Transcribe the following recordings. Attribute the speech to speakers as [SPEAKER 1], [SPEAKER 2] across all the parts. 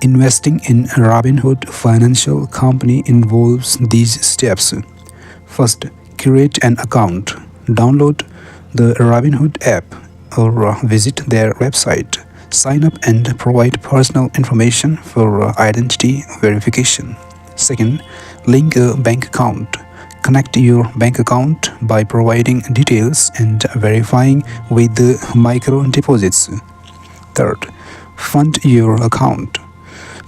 [SPEAKER 1] Investing in Robinhood Financial Company involves these steps. First, create an account. Download the Robinhood app or visit their website. Sign up and provide personal information for identity verification. Second, link a bank account. Connect your bank account by providing details and verifying with the micro deposits. Third, fund your account.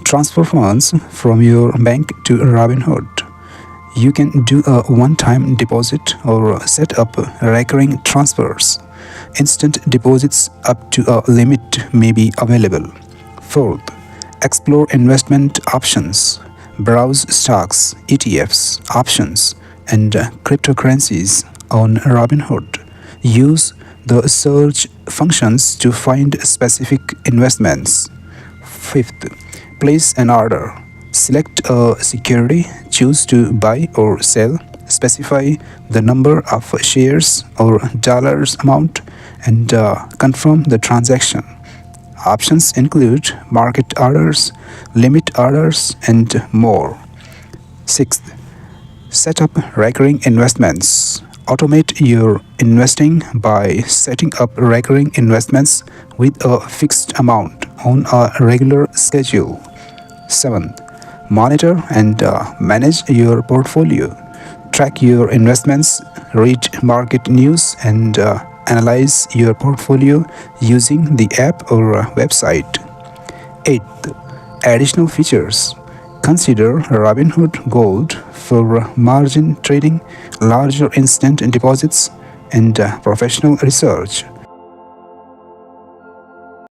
[SPEAKER 1] Transfer funds from your bank to Robinhood. You can do a one-time deposit or set up recurring transfers. Instant deposits up to a limit may be available. Fourth, explore investment options. Browse stocks, ETFs, options, and cryptocurrencies on Robinhood. Use the search functions to find specific investments. Fifth, place an order. Select a security, choose to buy or sell, specify the number of shares or dollars amount, and confirm the transaction. Options include market orders, limit orders, and more. Sixth, set up recurring investments. Automate your investing by setting up recurring investments with a fixed amount on a regular schedule. Seventh, monitor and manage your portfolio. Track your investments, read market news, and analyze your portfolio using the app or website. Eighth, additional features. Consider Robinhood Gold for margin trading, larger instant deposits, and professional research.